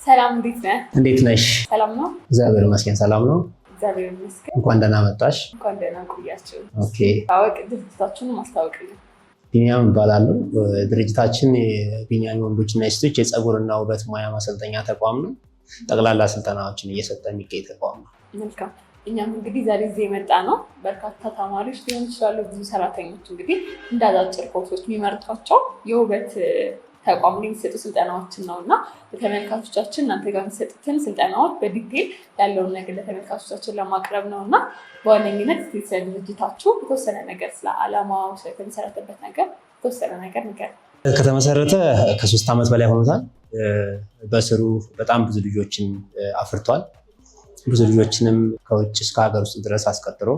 ሰላም እንዴት ነህ? እንዴት ነሽ? ሰላም ነው? እግዚአብሔር ይመስገን ሰላም ነው። እግዚአብሔር ይመስገን። እንኳን ደህና መጣሽ። እንኳን ደህና ቆያችሁ። ኦኬ። ታወቅ ድርጅታችሁን ማስተዋወቅልኝ። ቢኒያም እባላለሁ። ድርጅታችን የቢኒያም ወንዶችና ሴቶች የፀጉርና ውበት ሙያ ማሰልጠኛ ተቋም ነው። ጠቅላላ ስልጠናዎችን እየሰጠ የሚገኝ ተቋም ነው። መልካም። እኛም እንግዲህ ዛሬ እዚህ የመጣ ነው በርካታ ተማሪዎች ሊሆን ይችላሉ፣ ብዙ ሰራተኞች እንግዲህ እንደ አጫጭር ኮርሶች የሚመርጧቸው የውበት ተቋም ላይ የሚሰጡ ስልጠናዎችን ነው እና ለተመልካቾቻችን እናንተ ጋር የሚሰጡትን ስልጠናዎች በዲቴል ያለውን ነገር ለተመልካቾቻችን ለማቅረብ ነው እና በዋነኝነት ስለ ድርጅታችሁ የተወሰነ ነገር ስለ ዓላማው ስለተመሰረተበት ነገር የተወሰነ ነገር ንገር። ከተመሰረተ ከ3 ዓመት በላይ ሆኖታል። በስሩ በጣም ብዙ ልጆችን አፍርቷል። ብዙ ልጆችንም ከውጭ እስከ ሀገር ውስጥ ድረስ አስቀጥሮ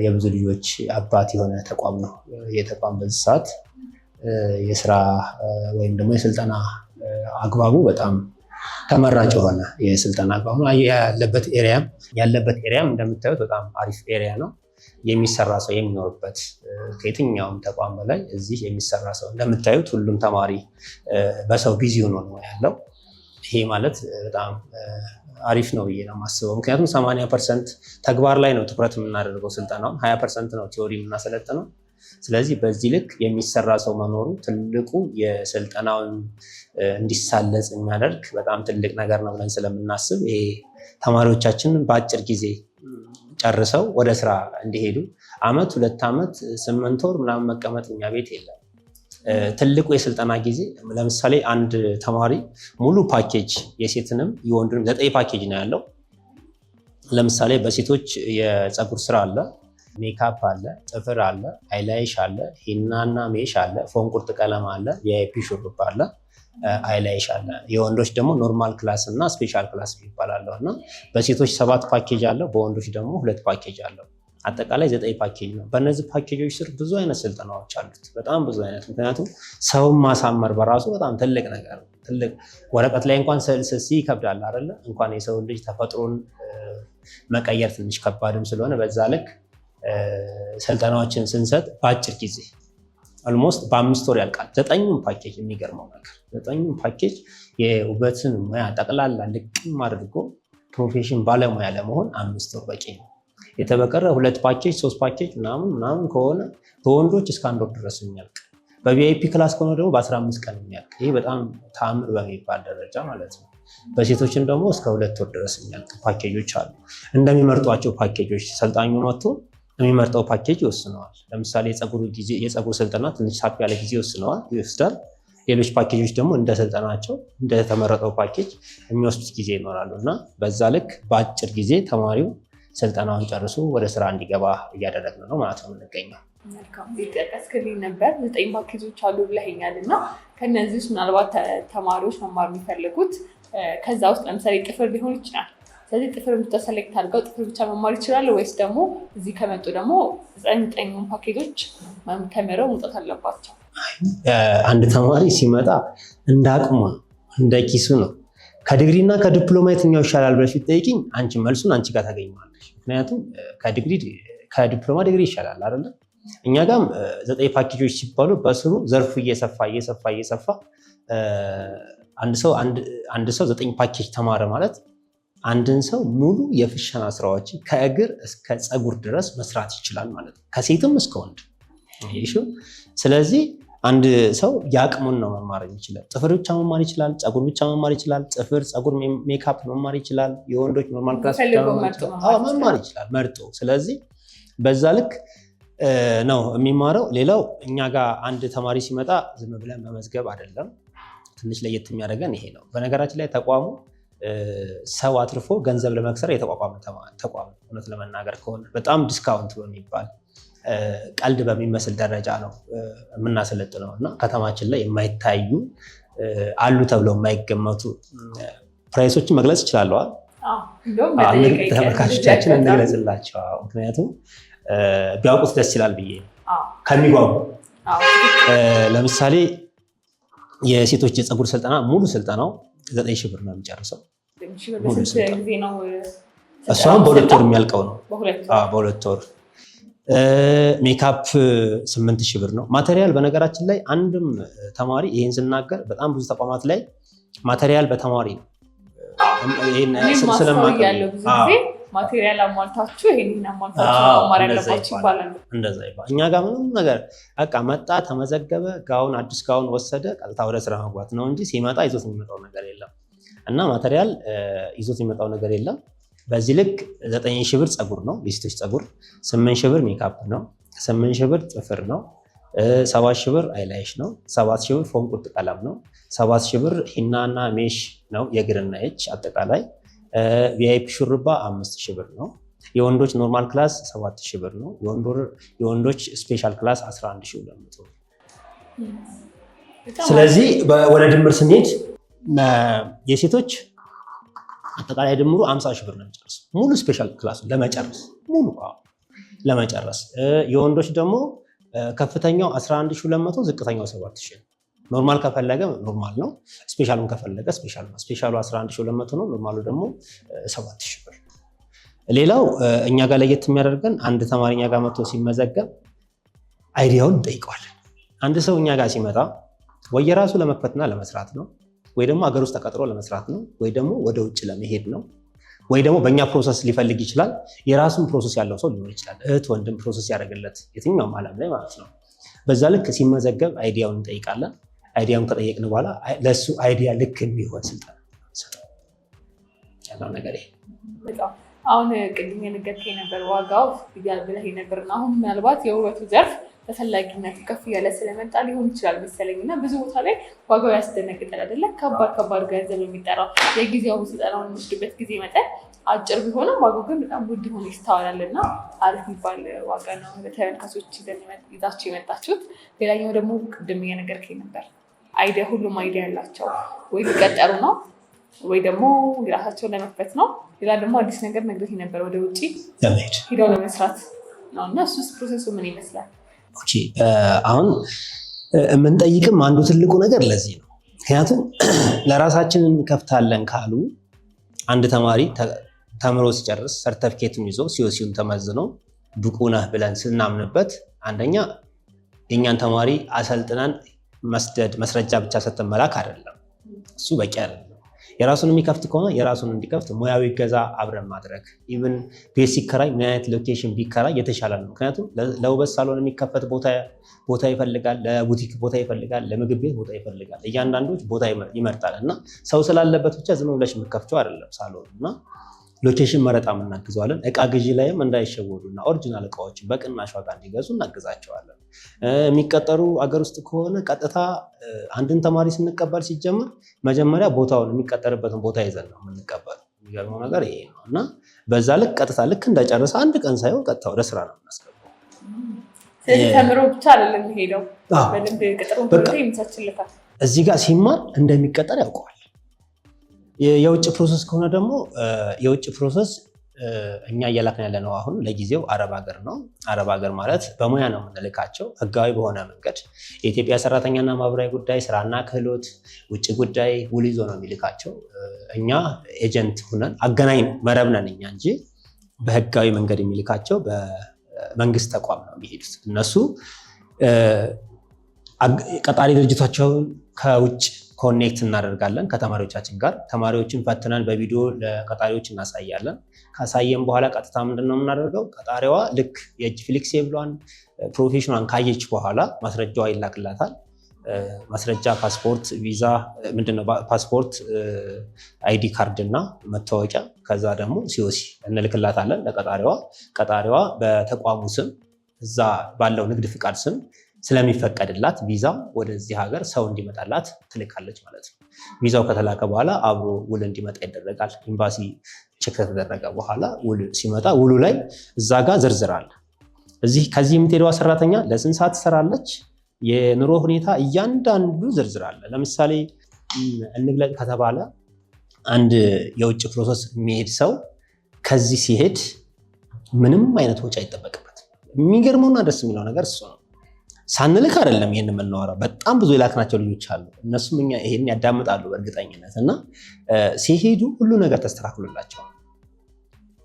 የብዙ ልጆች አባት የሆነ ተቋም ነው። የተቋም በዚህ ሰዓት የስራ ወይም ደግሞ የስልጠና አግባቡ በጣም ተመራጭ የሆነ የስልጠና አግባቡ ነው። ያለበት ኤሪያም እንደምታዩት በጣም አሪፍ ኤሪያ ነው። የሚሰራ ሰው የሚኖርበት ከየትኛውም ተቋም በላይ እዚህ የሚሰራ ሰው እንደምታዩት ሁሉም ተማሪ በሰው ቢዚ ሆኖ ነው ያለው። ይሄ ማለት በጣም አሪፍ ነው ብዬ ነው የማስበው። ምክንያቱም 80% ተግባር ላይ ነው ትኩረት የምናደርገው፣ ስልጠናውን 20% ነው ቲዎሪ የምናሰለጥነው። ስለዚህ በዚህ ልክ የሚሰራ ሰው መኖሩ ትልቁ የስልጠናውን እንዲሳለጽ የሚያደርግ በጣም ትልቅ ነገር ነው ብለን ስለምናስብ ይሄ ተማሪዎቻችንን በአጭር ጊዜ ጨርሰው ወደ ስራ እንዲሄዱ 1 2 ዓመት 8 ወር ምናምን መቀመጥ እኛ ቤት የለም። ትልቁ የስልጠና ጊዜ ለምሳሌ አንድ ተማሪ ሙሉ ፓኬጅ የሴትንም የወንዱንም 9 ፓኬጅ ነው ያለው። ለምሳሌ በሴቶች የፀጉር ስራ አለ፣ ሜካፕ አለ፣ ጥፍር አለ፣ አይላይሽ አለ፣ ሂናና ሜሽ አለ፣ ፎንቁርጥ ቀለም አለ፣ ቪአይፒ ሹሩባ አለ፣ አይላይሽ አለ። የወንዶች ደግሞ ኖርማል ክላስ እና ስፔሻል ክላስ ይባላል እና በሴቶች 7 ፓኬጅ አለው፣ በወንዶች ደግሞ 2 ፓኬጅ አለው። አጠቃላይ 9 ፓኬጅ ነው። በእነዚህ ፓኬጆች ስር ብዙ አይነት ስልጠናዎች አሉት፣ በጣም ብዙ አይነት። ምክንያቱም ሰውን ማሳመር በራሱ በጣም ትልቅ ነገር ነው። ትልቅ ወረቀት ላይ እንኳን ስዕል ስሲ ይከብዳል አይደለ? እንኳን የሰው ልጅ ተፈጥሮን መቀየር ትንሽ ከባድም ስለሆነ በዛ ልክ ስልጠናዎችን ስንሰጥ በአጭር ጊዜ ኦልሞስት በ5 ወር ያልቃል 9ኙም ፓኬጅ። የሚገርመው ነገር 9ኙም ፓኬጅ የውበትን ሙያ ጠቅላላ ልቅም አድርጎ ፕሮፌሽን ባለሙያ ለመሆን 5 ወር በቂ ነው። የተበቀረ 2 ፓኬጅ 3 ፓኬጅ ምናምን ከሆነ በወንዶች እስከ 1 ወር ድረስ የሚያልቅ፣ በቪአይፒ ክላስ ከሆነ ደግሞ በ15 ቀን የሚያልቅ። ይሄ በጣም ተአምር በሚባል ደረጃ ማለት ነው። በሴቶችም ደግሞ እስከ 2 ወር ድረስ የሚያልቅ ፓኬጆች አሉ። እንደሚመርጧቸው ፓኬጆች ሰልጣኙ መጥቶ የሚመርጠው ፓኬጅ ይወስነዋል። ለምሳሌ የፀጉር ስልጠና ትንሽ ሳፍ ያለ ጊዜ ይወስዳል። ሌሎች ፓኬጆች ደግሞ እንደ ስልጠናቸው እንደተመረጠው ፓኬጅ የሚወስዱት ጊዜ ይኖራሉ እና በዛ ልክ በአጭር ጊዜ ተማሪው ስልጠናውን ጨርሶ ወደ ስራ እንዲገባ እያደረግን ነው ማለት ነው የምንገኘው። መልካም ጠቀስክልኝ ነበር 9 ፓኬጆች አሉ ብለኸኛል እና ከነዚህ ውስጥ ምናልባት ተማሪዎች መማር የሚፈልጉት ከዛ ውስጥ ለምሳሌ ጥፍር ሊሆን ይችላል። ስለዚህ ጥፍር ብቻ ሰሌክት አድርገው ጥፍር ብቻ መማር ይችላሉ ወይስ ደግሞ እዚህ ከመጡ ደግሞ 9 ፓኬጆች ተምረው መውጣት አለባቸው? አንድ ተማሪ ሲመጣ እንደ አቅሙ ነው፣ እንደ ኪሱ ነው። ከዲግሪ እና ከዲፕሎማ የትኛው ይሻላል ብለሽ ብትጠይቂኝ አንቺ መልሱን አንቺ ጋር ታገኘዋለሽ። ምክንያቱም ከዲፕሎማ ዲግሪ ይሻላል አይደለ? እኛ ጋም 9 ፓኬጆች ሲባሉ በስሩ ዘርፉ እየሰፋ አንድ ሰው 9 ፓኬጅ ተማረ ማለት አንድን ሰው ሙሉ የፍሸና ስራዎችን ከእግር እስከ ፀጉር ድረስ መስራት ይችላል ማለት ነው፣ ከሴትም እስከ ወንድ። ስለዚህ አንድ ሰው የአቅሙን ነው መማር ይችላል። ጥፍር ብቻ መማር ይችላል፣ ፀጉር ብቻ መማር ይችላል፣ ፀጉር ሜካፕ መማር ይችላል፣ የወንዶች ኖርማል ክላስ መማር ይችላል መርጦ። ስለዚህ በዛ ልክ ነው የሚማረው። ሌላው እኛ ጋር አንድ ተማሪ ሲመጣ ዝም ብለን መመዝገብ አይደለም። ትንሽ ለየት የሚያደርገን ይሄ ነው። በነገራችን ላይ ተቋሙ ሰው አትርፎ ገንዘብ ለመክሰር የተቋቋመ ተቋም። እውነት ለመናገር ከሆነ በጣም ዲስካውንት በሚባል ቀልድ በሚመስል ደረጃ ነው የምናሰለጥነው እና ከተማችን ላይ የማይታዩ አሉ ተብለው የማይገመቱ ፕራይሶችን መግለጽ ይችላለዋል። ተመልካቾቻችን እንግለጽላቸው፣ ምክንያቱም ቢያውቁት ደስ ይላል ብዬ ከሚጓጉ። ለምሳሌ የሴቶች የፀጉር ስልጠና ሙሉ ስልጠናው 9,000 ብር ነው የሚጨርሰው። እሷም በ2 ወር የሚያልቀው ነው። በ2 ወር ሜካፕ 8,000 ብር ነው። ማቴሪያል በነገራችን ላይ አንድም ተማሪ ይሄን ስናገር በጣም ብዙ ተቋማት ላይ ማቴሪያል በተማሪ ነው ስለማውቅ ያለው ብዙ ጊዜ ማቴሪያል አሟልታችሁ ይሄን አሟልታችሁ ማማር ያለባችሁ ይባላል። እንደዛ ይባላል። እኛ ጋር ምንም ነገር በቃ መጣ፣ ተመዘገበ፣ ጋውን አዲስ ጋውን ወሰደ፣ ቀጥታ ወደ ስራ መግባት ነው እንጂ ሲመጣ ይዞት የሚመጣው ነገር የለም። እና ማቴሪያል ይዞት የሚመጣው ነገር የለም። በዚህ ልክ 9,000 ብር ፀጉር ነው የሴቶች ፀጉር፣ 8,000 ብር ሜካፕ ነው፣ 8,000 ብር ጥፍር ነው፣ 7,000 ብር አይላይሽ ነው፣ 7,000 ብር ፎም ቁርጥ ቀለም ነው፣ 7,000 ብር ሂናና ሜሽ ነው የእግርና የእጅ አጠቃላይ። ቪአይፒ ሹርባ 5,000 ብር ነው። የወንዶች ኖርማል ክላስ 7,000 ብር ነው። የወንዶች ስፔሻል ክላስ 11,200 ብር። ስለዚህ ወደ ድምር ስንሄድ የሴቶች አጠቃላይ ድምሩ 50,000 ብር ነው የሚጨርሰው ሙሉ ስፔሻል ክላሱ ለመጨረስ። የወንዶች ደግሞ ከፍተኛው 11,200 ዝቅተኛው 7,000 ነው። ኖርማል ከፈለገ ኖርማል ነው፣ ስፔሻሉን ከፈለገ ስፔሻል ነው። ስፔሻሉ 11,200 ነው፣ ኖርማሉ ደግሞ 7,000 ብር። ሌላው እኛ ጋር ለየት የሚያደርገን አንድ ተማሪ እኛ ጋር መጥቶ ሲመዘገብ አይዲያውን እንጠይቀዋለን። አንድ ሰው እኛ ጋር ሲመጣ ወይ የራሱ ለመክፈትና ለመስራት ነው፣ ወይ ደግሞ ሀገር ውስጥ ተቀጥሮ ለመስራት ነው፣ ወይ ደግሞ ወደ ውጭ ለመሄድ ነው፣ ወይ ደግሞ በእኛ ፕሮሰስ ሊፈልግ ይችላል። የራሱን ፕሮሰስ ያለው ሰው ሊኖር ይችላል፣ እህት ወንድም ፕሮሰስ ያደረግለት የትኛውም ዓለም ላይ ማለት ነው። በዛ ልክ ሲመዘገብ አይዲያውን እንጠይቃለን። አይዲያውን ከጠየቅን በኋላ ለእሱ አይዲያ ልክ የሚሆን ስልጠና ያለው ነገር ይሄ። አሁን ቅድም የነገርከኝ ነበር ዋጋው ብለህ ነበርና አሁን ምናልባት የውበቱ ዘርፍ ተፈላጊነቱ ከፍ እያለ ስለመጣ ሊሆን ይችላል መሰለኝ እና ብዙ ቦታ ላይ ዋጋው ያስደነግጣል አይደለ? ከባድ ገንዘብ የሚጠራው የጊዜው ስልጠናውን የሚወስድበት ጊዜ መጠን አጭር ቢሆንም ዋጋው ግን በጣም ውድ ሆኖ ይስተዋላል እና አሪፍ የሚባል ዋጋ ነው ለተመልካቾች ይዛችሁ የመጣችሁት። ሌላኛው ደግሞ ቅድም የነገርከኝ ነበር አይዲያ፣ ሁሉም አይዲያ ያላቸው ወይ ሊቀጠሩ ነው ወይ ደግሞ የራሳቸውን ለመክፈት ነው። ሌላ ደግሞ አዲስ ነገር ነግረህ ነበር ወደ ውጭ ሄደው ለመስራት ነው እና እሱስ ፕሮሰሱ ምን ይመስላል? አሁን የምንጠይቅም አንዱ ትልቁ ነገር ለዚህ ነው። ምክንያቱም ለራሳችን እንከፍታለን ካሉ አንድ ተማሪ ተምሮ ሲጨርስ ሰርተፊኬቱን ይዞ ሲኦሲውን ተመዝኖ ብቁ ነህ ብለን ስናምንበት አንደኛ የእኛን ተማሪ አሰልጥነን መስደድ መስረጃ ብቻ ሰጥተን መላክ አይደለም፣ እሱ በቂ አይደለም። የራሱን የሚከፍት ከሆነ የራሱን እንዲከፍት ሙያዊ ገዛ አብረን ማድረግ። ኢቭን ቤት ሲከራይ ምን አይነት ሎኬሽን ቢከራይ የተሻለ ነው። ምክንያቱም ለውበት ሳሎን የሚከፈት ቦታ ይፈልጋል፣ ለቡቲክ ቦታ ይፈልጋል፣ ለምግብ ቤት ቦታ ይፈልጋል። እያንዳንዶች ቦታ ይመርጣል እና ሰው ስላለበት ብቻ ዝም ብለሽ የምትከፍቸው አይደለም ሳሎን እና ሎኬሽን መረጣም እናግዘዋለን። እቃ ግዢ ላይም እንዳይሸወዱና ኦሪጂናል እቃዎችን በቅናሽ ዋጋ እንዲገዙ እናግዛቸዋለን። የሚቀጠሩ አገር ውስጥ ከሆነ ቀጥታ አንድን ተማሪ ስንቀበል ሲጀምር መጀመሪያ ቦታውን የሚቀጠርበትን ቦታ ይዘን ነው የምንቀበል። የሚገርመው ነገር ይሄ ነው እና በዛ ልክ ቀጥታ ልክ እንዳይጨርስ አንድ ቀን ሳይሆን ቀጥታ ወደ ስራ ነው የምናስገባው። ስለዚህ ተምሮ ብቻ አይደለም ሄደው በደንብ ቅጥሩን ይመቻችለታል። እዚህ ጋር ሲማር እንደሚቀጠር ያውቀዋል። የውጭ ፕሮሰስ ከሆነ ደግሞ የውጭ ፕሮሰስ እኛ እያላክን ያለ ነው አሁን ለጊዜው አረብ ሀገር ነው። አረብ ሀገር ማለት በሙያ ነው የምንልካቸው ህጋዊ በሆነ መንገድ የኢትዮጵያ ሰራተኛና ማህበራዊ ጉዳይ፣ ስራና ክህሎት፣ ውጭ ጉዳይ ውል ይዞ ነው የሚልካቸው። እኛ ኤጀንት ሁነን አገናኝ መረብ ነን እኛ እንጂ በህጋዊ መንገድ የሚልካቸው በመንግስት ተቋም ነው የሚሄዱት። እነሱ ቀጣሪ ድርጅቶቻቸውን ከውጭ ኮኔክት እናደርጋለን ከተማሪዎቻችን ጋር። ተማሪዎችን ፈትነን በቪዲዮ ለቀጣሪዎች እናሳያለን። ካሳየን በኋላ ቀጥታ ምንድነው የምናደርገው? ቀጣሪዋ ልክ የእጅ ፍሌክሲብሏን ፕሮፌሽኗን ካየች በኋላ ማስረጃዋ ይላክላታል። ማስረጃ ፓስፖርት፣ ቪዛ ምንድነው ፓስፖርት፣ አይዲ ካርድ እና መታወቂያ፣ ከዛ ደግሞ ሲኦሲ እንልክላታለን ለቀጣሪዋ። ቀጣሪዋ በተቋሙ ስም እዛ ባለው ንግድ ፍቃድ ስም ስለሚፈቀድላት ቪዛ ወደዚህ ሀገር ሰው እንዲመጣላት ትልካለች ማለት ነው። ቪዛው ከተላከ በኋላ አብሮ ውል እንዲመጣ ይደረጋል። ኤምባሲ ቼክ ከተደረገ በኋላ ውል ሲመጣ ውሉ ላይ እዛ ጋር ዝርዝር አለ። ከዚህ የምትሄደዋ ሰራተኛ ለስንት ሰዓት ትሰራለች፣ የኑሮ ሁኔታ እያንዳንዱ ዝርዝር አለ። ለምሳሌ እንግለጽ ከተባለ አንድ የውጭ ፕሮሰስ የሚሄድ ሰው ከዚህ ሲሄድ ምንም አይነት ወጪ አይጠበቅበትም። የሚገርመውና ደስ የሚለው ነገር እሱ ነው። ሳንልክ አይደለም ይህን የምናወራው። በጣም ብዙ የላክናቸው ልጆች አሉ። እነሱም ይህን ያዳምጣሉ በእርግጠኝነት እና ሲሄዱ ሁሉ ነገር ተስተካክሎላቸዋል።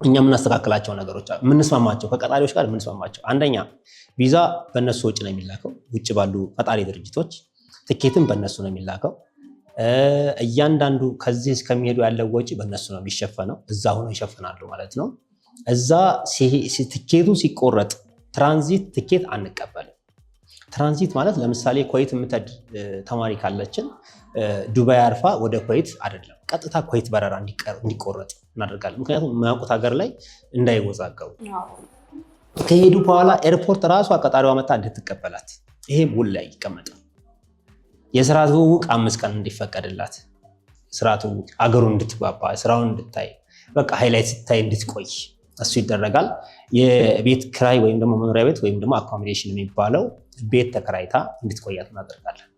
እኛ የምናስተካክላቸው ነገሮች አሉ፣ የምንስማማቸው ከቀጣሪዎች ጋር የምንስማማቸው። አንደኛ ቪዛ በእነሱ ወጪ ነው የሚላከው፣ ውጭ ባሉ ቀጣሪ ድርጅቶች። ትኬትም በእነሱ ነው የሚላከው። እያንዳንዱ ከዚህ እስከሚሄዱ ያለው ወጪ በእነሱ ነው የሚሸፈነው። እዛ ሆኖ ይሸፍናሉ ማለት ነው። እዛ ትኬቱ ሲቆረጥ ትራንዚት ትኬት አንቀበልም። ትራንዚት ማለት ለምሳሌ ኩዌት የምትሄድ ተማሪ ካለችን ዱባይ አርፋ ወደ ኩዌት አይደለም፣ ቀጥታ ኩዌት በረራ እንዲቆረጥ እናደርጋለን። ምክንያቱም የማያውቁት ሀገር ላይ እንዳይወዛገቡ። ከሄዱ በኋላ ኤርፖርት ራሷ ቀጣሪዋ መጣ እንድትቀበላት፣ ይሄ ውል ላይ ይቀመጣል። የስራ ትውውቅ 5 ቀን እንዲፈቀድላት፣ ስራ ትውውቅ አገሩን እንድትግባባ፣ ስራውን እንድታይ፣ በቃ ሃይላይት ስታይ እንድትቆይ እሱ ይደረጋል። የቤት ክራይ ወይም ደግሞ መኖሪያ ቤት ወይም ደግሞ አኮሞዴሽን የሚባለው ቤት ተከራይታ እንድትቆያት እናደርጋለን።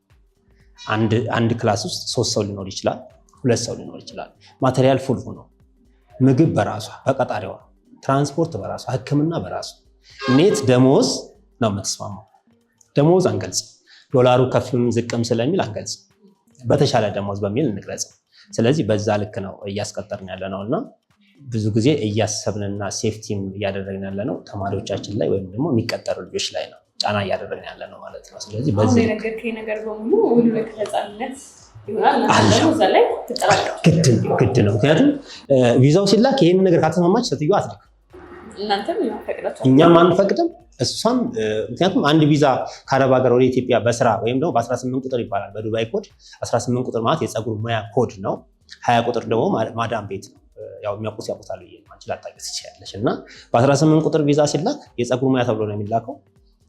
አንድ ክላስ ውስጥ 3 ሰው ሊኖር ይችላል፣ 2 ሰው ሊኖር ይችላል። ማቴሪያል ፉል ሆኖ ምግብ በራሷ በቀጣሪዋ፣ ትራንስፖርት በራሷ፣ ሕክምና በራሷ። ኔት ደሞዝ ነው የምትስማማው። ደሞዝ አንገልጽም፣ ዶላሩ ከፍም ዝቅም ስለሚል አንገልጽም። በተሻለ ደሞዝ በሚል እንግለጽ። ስለዚህ በዛ ልክ ነው እያስቀጠርን ያለ ነው እና ብዙ ጊዜ እያሰብንና ሴፍቲም እያደረግን ያለ ነው ተማሪዎቻችን ላይ ወይም ደግሞ የሚቀጠሩ ልጆች ላይ ነው ጫና እያደረግን ያለ ነው ማለት ነው። ስለዚህ በዚህ ነገር በሙሉ ሁሉ በተፈጻሚነት ይሆናል ላይ ግድ ነው። ምክንያቱም ቪዛው ሲላክ ይህንን ነገር ካልተስማማች ሴትዮዋ አትልክም። እኛም አንፈቅድም እሷም። ምክንያቱም አንድ ቪዛ ከአረብ ሀገር ወደ ኢትዮጵያ በስራ ወይም ደግሞ በ18 ቁጥር ይባላል በዱባይ ኮድ። 18 ቁጥር ማለት የፀጉር ሙያ ኮድ ነው። 20 ቁጥር ደግሞ ማዳም ቤት ነው። ያው የሚያውቁት ያውቁታል ብዬ አንቺ ላታውቂው ትችያለሽ። እና በ18 ቁጥር ቪዛ ሲላክ የፀጉር ሙያ ተብሎ ነው የሚላከው።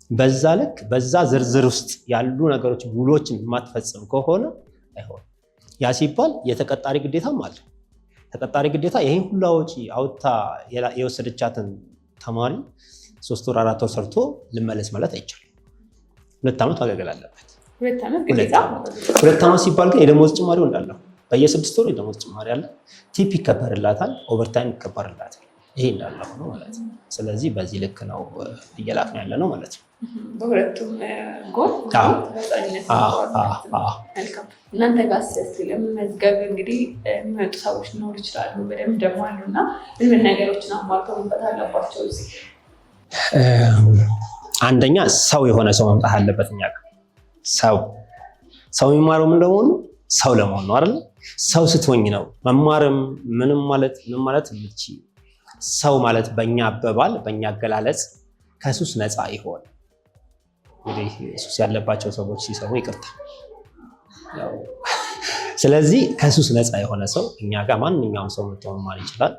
በዛ ልክ በዛ ዝርዝር ውስጥ ያሉ ነገሮች ውሎችን የማትፈጽም ከሆነ አይሆንም። ያ ሲባል የተቀጣሪ ግዴታም አለ። ተቀጣሪ ግዴታ ይሄን ሁሉ ወጪ አውጥታ የወሰደቻትን ተማሪ 3 ወር 4 ወር ሰርቶ ልመለስ ማለት አይቻልም። 2 ዓመት ማገልገል አለበት። 2 ዓመት ሲባል ግን የደሞዝ ጭማሪው እንዳለው በየ6 ወሩ የደሞዝ ጭማሪ አለ። ቲፕ ይከበርላታል፣ ኦቨርታይም ይከበርላታል። ይሄ እንዳለ ሆኖ ማለት ነው። ስለዚህ በዚህ ልክ ነው እየላክን ያለ ነው ማለት ነው። በሁለቱም ጎን እናንተ ጋር ለመመዝገብ እንግዲህ የሚመጡ ሰዎች ሊኖሩ ይችላሉ። በደንብ ደግሞ አሉና ምን ነገሮችን አሟልተው መምጣት አለባቸው? እዚህ አንደኛ ሰው የሆነ ሰው መምጣት አለበት። እኛ ጋር ሰው የሚማረው ምን ለመሆኑ ሰው ለመሆን ነው አይደል? ሰው ስትሆኝ ነው መማርም ምንም ማለት የምትችይው። ሰው ማለት በእኛ አበባል በእኛ አገላለጽ ከሱስ ነፃ ይሆን። እንግዲህ ሱስ ያለባቸው ሰዎች ሲሰሙ ይቅርታ። ስለዚህ ከሱስ ነፃ የሆነ ሰው እኛ ጋር ማንኛውም ሰው መጥቶ መማር ይችላል።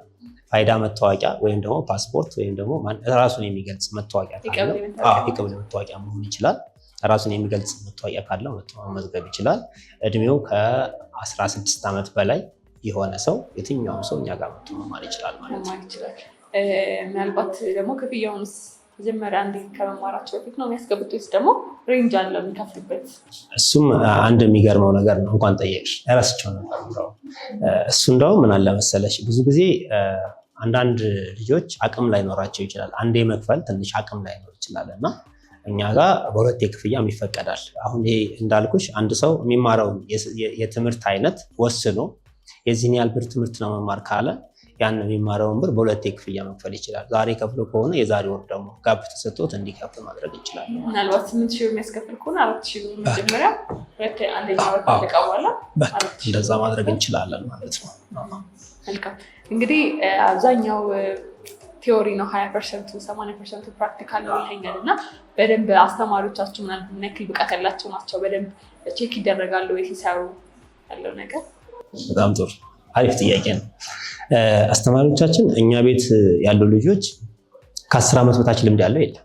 ፋይዳ መታወቂያ ወይም ደግሞ ፓስፖርት ወይም ደግሞ ራሱን የሚገልጽ መታወቂያ ካለው የቀበሌ መታወቂያ መሆን ይችላል። ራሱን የሚገልጽ መታወቂያ ካለው መጥቶ መመዝገብ ይችላል። እድሜው ከ16 ዓመት በላይ የሆነ ሰው የትኛውም ሰው እኛ ጋር መጥቶ መማር ይችላል ማለት ነው። ምናልባት ደግሞ ክፍያውንስ መጀመሪያ አንዴ ከመማራቸው በፊት ነው የሚያስገቡት ወይስ ደግሞ ሬንጅ አለው የሚከፍሉበት? እሱም አንድ የሚገርመው ነገር ነው። እንኳን ጠየቅሽ፣ እረስቸው ነበር። እሱ እንደውም ምን አለ መሰለሽ፣ ብዙ ጊዜ አንዳንድ ልጆች አቅም ላይኖራቸው ይችላል። አንዴ መክፈል ትንሽ አቅም ላይኖር ይችላል እና እኛ ጋር በሁለት ክፍያ ይፈቀዳል። አሁን ይሄ እንዳልኩሽ አንድ ሰው የሚማረውን የትምህርት አይነት ወስኖ የዚህን ያህል ብር ትምህርት ነው መማር ካለ ያን የሚማረውን ብር በሁለት ክፍያ መክፈል ይችላል። ዛሬ ከፍሎ ከሆነ የዛሬ ወር ደግሞ ጋፕ ተሰጥቶት እንዲከፍል ማድረግ ይችላል። ምናልባት 8,000 ብር የሚያስከፍል ከሆነ 4,000 ብር መጀመሪያ አንደኛ ወር ካለቀ በኋላ እንደዛ ማድረግ እንችላለን ማለት ነው። እንግዲህ አብዛኛው ቲዮሪ ነው 20%፣ 80% ፕራክቲካል ነው ይለኛል እና በደንብ አስተማሪዎቻችሁ ምን ያክል ብቃት ያላቸው ናቸው? በደንብ ቼክ ይደረጋሉ ወይ ሲሰሩ ያለው ነገር? በጣም ጥሩ አሪፍ ጥያቄ ነው። አስተማሪዎቻችን እኛ ቤት ያሉ ልጆች ከ10 ዓመት በታች ልምድ ያለው የለም።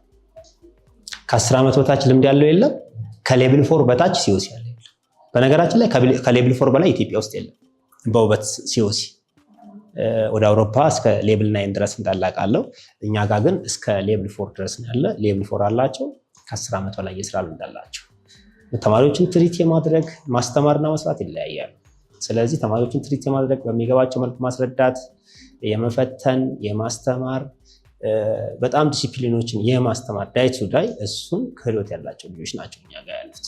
ከ10 ዓመት በታች ልምድ ያለው የለም። ከሌቭል 4 በታች ሲኦሲ ያለው የለም። በነገራችን ላይ ከሌቭል 4 በላይ ኢትዮጵያ ውስጥ የለም በውበት ሲኦሲ። ወደ አውሮፓ እስከ ሌቭል 9 ድረስ እንዳላቃለው፣ እኛ ጋር ግን እስከ ሌቭል 4 ድረስ ያለ ሌቭል 4 አላቸው። ከ10 ዓመት በላይ የስራ ልምድ አላቸው። ተማሪዎችን ትሪት የማድረግ ማስተማርና መስራት ይለያያሉ። ስለዚህ ተማሪዎችን ትሪት የማድረግ በሚገባቸው መልኩ ማስረዳት፣ የመፈተን፣ የማስተማር በጣም ዲሲፕሊኖችን የማስተማር ዳይ ቱ ዳይ እሱን ክህሎት ያላቸው ልጆች ናቸው እኛ ጋር ያሉት።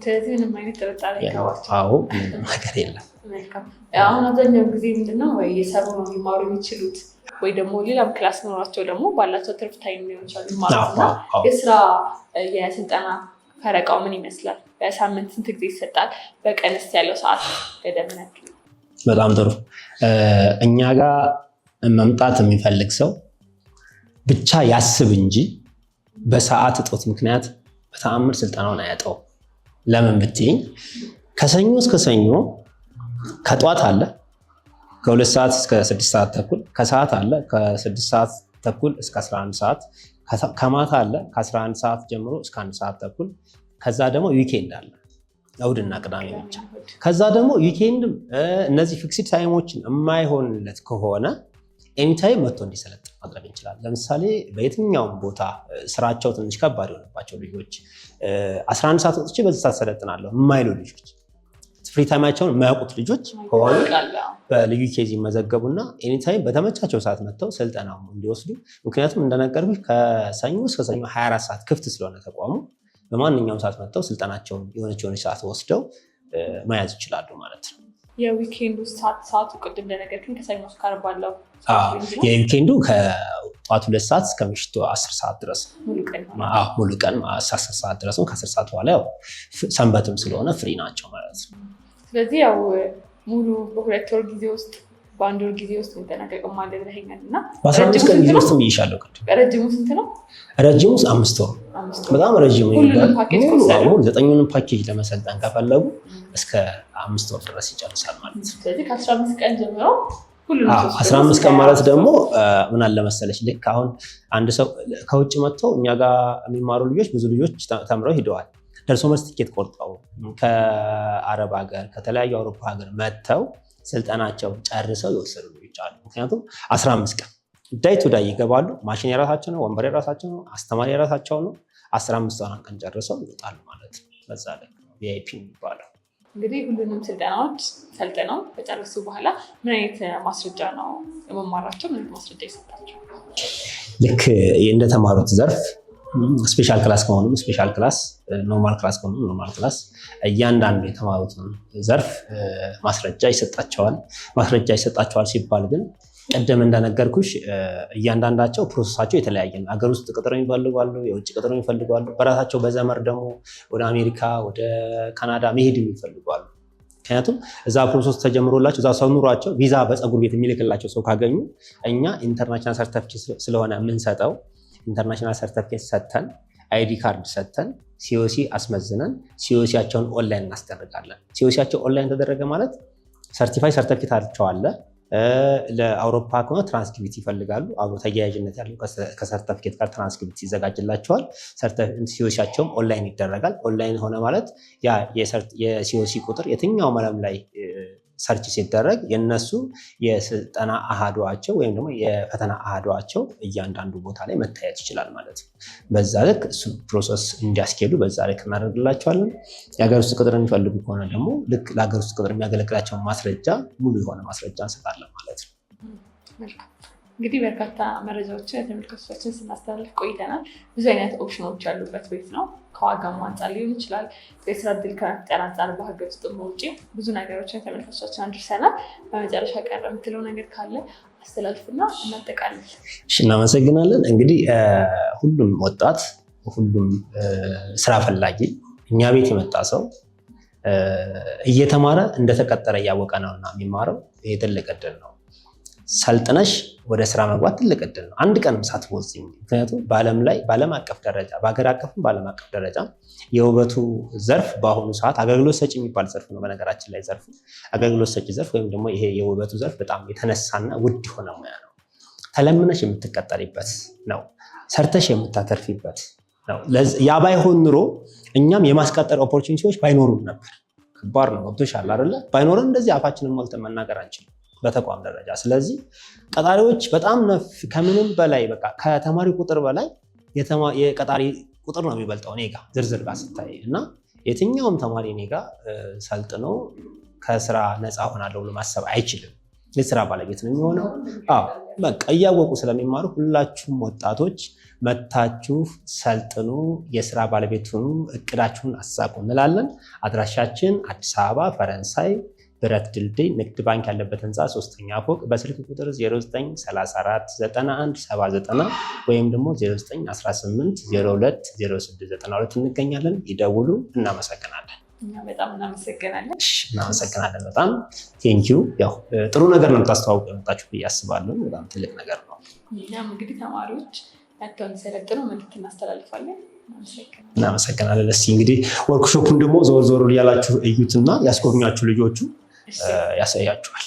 ስለዚህ ምንም አይነት ጥርጣሬ ነገር የለም። አሁን አብዛኛው ጊዜ ምንድነው ወይ የሰሩ ነው የሚማሩ የሚችሉት ወይ ደግሞ ሌላም ክላስ ኖሯቸው ደግሞ ባላቸው ትርፍ ታይም ሊሆን ይችላል ማለት ነው። የስራ የስልጠና ፈረቃው ምን ይመስላል? በሳምንት ስንት ጊዜ ይሰጣል? በቀንስ ያለው ሰዓት ገደብ ምን ያክል? በጣም ጥሩ። እኛ ጋር መምጣት የሚፈልግ ሰው ብቻ ያስብ እንጂ በሰዓት እጦት ምክንያት በተአምር ስልጠናውን አያጣውም። ለምን ብትይኝ ከሰኞ እስከ ሰኞ ከጧት አለ ከ2 ሰዓት እስከ 6 ሰዓት ተኩል፣ ከሰዓት አለ ከ6 ሰዓት ተኩል እስከ 11 ሰዓት፣ ከማታ አለ ከ11 ሰዓት ጀምሮ እስከ 1 ሰዓት ተኩል። ከዛ ደግሞ ዊኬንድ አለ እሑድና ቅዳሜ ብቻ። ከዛ ደግሞ ዊኬንድም እነዚህ ፊክስድ ታይሞችን የማይሆንለት ከሆነ ኤኒታይም መጥቶ እንዲሰለጥን ማድረግ እንችላለን። ለምሳሌ በየትኛውም ቦታ ስራቸው ትንሽ ከባድ የሆነባቸው ልጆች 11 ሰዓት ወጥቼ በዚህ ሰዓት ሰለጥናለሁ የማይሉ ልጆች፣ ፍሪ ታይማቸውን የማያውቁት ልጆች ከሆኑ በልዩ ኬዝ ይመዘገቡና ኤኒታይም በተመቻቸው ሰዓት መጥተው ስልጠናው እንዲወስዱ። ምክንያቱም እንደነገርኩሽ ከሰኞ እስከ ሰኞ 24 ሰዓት ክፍት ስለሆነ ተቋሙ በማንኛውም ሰዓት መጥተው ስልጠናቸውን የሆነች ሰዓት ወስደው መያዝ ይችላሉ ማለት ነው። የዊኬንዱ ሰዓቱ ቅድም እንደነገርኩኝ ከሰኞ እስከ ዓርብ ባለው የዊኬንዱ ከጠዋት 2 ሰዓት እስከ ምሽቱ 10 ሰዓት ድረስ ሙሉ ቀን 10 ሰዓት ድረስ ነው። ከ10 ሰዓት በኋላ ያው ሰንበትም ስለሆነ ፍሪ ናቸው ማለት ነው። ስለዚህ ያው ሙሉ በ2 ወር ጊዜ ውስጥ በ1 ወር ጊዜ ውስጥ መጠናቀቅም አለ ብለኸኛል እና በ15 ቀን ጊዜ ውስጥ ይይሻለሁ። ረጅሙ ስንት ነው? ረጅሙ 5 ወር በጣም ረጅሙ ይባላል። ሙሉ 9ኙንም ፓኬጅ ለመሰልጠን ከፈለጉ እስከ 5 ወር ድረስ ይጨርሳል ማለት ነው። ስለዚህ ከ15 ቀን ጀምሮ 15 ቀን ማለት ደግሞ ምን አለ መሰለሽ፣ ልክ አሁን አንድ ሰው ከውጭ መጥቶ እኛ ጋር የሚማሩ ልጆች ብዙ ልጆች ተምረው ሂደዋል። ደርሶ መልስ ቲኬት ቆርጠው ከአረብ ሀገር ከተለያዩ አውሮፓ ሀገር መጥተው ስልጠናቸውን ጨርሰው የወሰዱ ልጆች አሉ። ምክንያቱም 15 ቀን ዳይ ቱ ዳይ ይገባሉ። ማሽን የራሳቸው ነው፣ ወንበር የራሳቸው ነው፣ አስተማሪ የራሳቸው ነው። 15 ቀን ጨርሰው ይወጣሉ ማለት ነው። በዛ ላይ ቪአይፒ የሚባለው እንግዲህ ሁሉንም ስልጠናዎች ሰልጥነው ከጨረሱ በኋላ ምን አይነት ማስረጃ ነው የመማራቸው? ምን አይነት ማስረጃ ይሰጣቸው? ልክ እንደተማሩት ዘርፍ ስፔሻል ክላስ ከሆኑም ስፔሻል ክላስ፣ ኖርማል ክላስ ከሆኑም ኖርማል ክላስ፣ እያንዳንዱ የተማሩትን ዘርፍ ማስረጃ ይሰጣቸዋል። ማስረጃ ይሰጣቸዋል ሲባል ግን ቀደም እንደነገርኩሽ እያንዳንዳቸው ፕሮሰሳቸው የተለያየ ነው። ሀገር ውስጥ ቅጥር ይፈልጋሉ፣ የውጭ ቅጥር ይፈልጋሉ። በራሳቸው በዘመር ደግሞ ወደ አሜሪካ ወደ ካናዳ መሄድ ይፈልጋሉ። ምክንያቱም እዛ ፕሮሰስ ተጀምሮላቸው እዛ ሰው ኑሯቸው ቪዛ በፀጉር ቤት የሚልክላቸው ሰው ካገኙ እኛ ኢንተርናሽናል ሰርተፊኬት ስለሆነ የምንሰጠው ኢንተርናሽናል ሰርተፊኬት ሰጥተን አይዲ ካርድ ሰጥተን ሲኦሲ አስመዝነን ሲኦሲያቸውን ኦንላይን እናስደርጋለን። ሲኦሲያቸው ኦንላይን ተደረገ ማለት ሰርቲፋይ ሰርተፊኬታቸው አለ። ለአውሮፓ ከሆነ ትራንስክሪፕት ይፈልጋሉ። አብሮ ተያያዥነት ያለው ከሰርተፊኬት ጋር ትራንስክሪፕት ይዘጋጅላቸዋል። ሲኦሲያቸውም ኦንላይን ይደረጋል። ኦንላይን ሆነ ማለት ያ የሲኦሲ ቁጥር የትኛውም ዓለም ላይ ሰርች ሲደረግ የነሱ የስልጠና አሃዷቸው ወይም ደግሞ የፈተና አሃዷቸው እያንዳንዱ ቦታ ላይ መታየት ይችላል ማለት ነው። በዛ ልክ እሱ ፕሮሰስ እንዲያስኬዱ በዛ ልክ እናደርግላቸዋለን። የሀገር ውስጥ ቅጥር የሚፈልጉ ከሆነ ደግሞ ልክ ለሀገር ውስጥ ቅጥር የሚያገለግላቸውን ማስረጃ ሙሉ የሆነ ማስረጃ እንሰጣለን ማለት ነው። እንግዲህ በርካታ መረጃዎችን ለተመልካቾቻችን ስናስተላልፍ ቆይተናል። ብዙ አይነት ኦፕሽኖች ያሉበት ቤት ነው። ከዋጋም አንጻር ሊሆን ይችላል፣ የስራ እድል ከመፍጠር አንጻር በሀገር ውስጥ በውጭ ብዙ ነገሮችን ለተመልካቾቻችን አድርሰናል። በመጨረሻ ቀረ የምትለው ነገር ካለ አስተላልፍና እናጠቃለን። እናመሰግናለን። እንግዲህ ሁሉም ወጣት ሁሉም ስራ ፈላጊ እኛ ቤት የመጣ ሰው እየተማረ እንደተቀጠረ እያወቀ ነውና የሚማረው ይሄ ትልቅ እድል ነው። ሰልጥነሽ ወደ ስራ መግባት ትልቅ እድል ነው። አንድ ቀንም ሳትወዝኝ። ምክንያቱም በዓለም ላይ በዓለም አቀፍ ደረጃ በሀገር አቀፍም በዓለም አቀፍ ደረጃ የውበቱ ዘርፍ በአሁኑ ሰዓት አገልግሎት ሰጪ የሚባል ዘርፍ ነው። በነገራችን ላይ ዘርፉ አገልግሎት ሰጪ ዘርፍ ወይም ደግሞ ይሄ የውበቱ ዘርፍ በጣም የተነሳና ውድ የሆነ ሙያ ነው። ተለምነሽ የምትቀጠሪበት ነው። ሰርተሽ የምታተርፊበት ነው። ያ ባይሆን ኑሮ እኛም የማስቀጠር ኦፖርቹኒቲዎች ባይኖሩም ነበር። ከባድ ነው። ገብቶሻል አይደለ? ባይኖረን እንደዚህ አፋችንን ሞልተን መናገር አንችልም በተቋም ደረጃ። ስለዚህ ቀጣሪዎች በጣም ከምንም በላይ በቃ ከተማሪ ቁጥር በላይ የቀጣሪ ቁጥር ነው የሚበልጠው እኔ ጋ ዝርዝር ጋር ስታይ እና የትኛውም ተማሪ እኔ ጋ ሰልጥኖ ከስራ ነፃ ሆናለሁ ብሎ ማሰብ አይችልም። የስራ ባለቤት ነው የሚሆነው። በቃ እያወቁ ስለሚማሩ ሁላችሁም ወጣቶች መታችሁ ሰልጥኑ፣ የስራ ባለቤት ሁኑ፣ እቅዳችሁን አሳቁ እንላለን። አድራሻችን አዲስ አበባ ፈረንሳይ ብረት ድልድይ ንግድ ባንክ ያለበት ህንፃ 3ኛ ፎቅ በስልክ ቁጥር 0934917090 ወይም ደግሞ 0918020692 እንገኛለን። ይደውሉ። እናመሰግናለን። በጣም እናመሰግናለን። እናመሰግናለን በጣም ቴንኪዩ። ያው ጥሩ ነገር ነው የምታስተዋውቁ የመጣችሁ ብዬ አስባለሁ። በጣም ትልቅ ነገር ነው። እኛም እንግዲህ ተማሪዎች ያተውን ሲሰለጥኑ መልዕክት እናስተላልፋለን። እናመሰግናለን። እስኪ እንግዲህ ወርክሾፑን ደግሞ ዞር ዞር እያላችሁ እዩትና ያስጎብኛችሁ ልጆቹ ያሳያችኋል።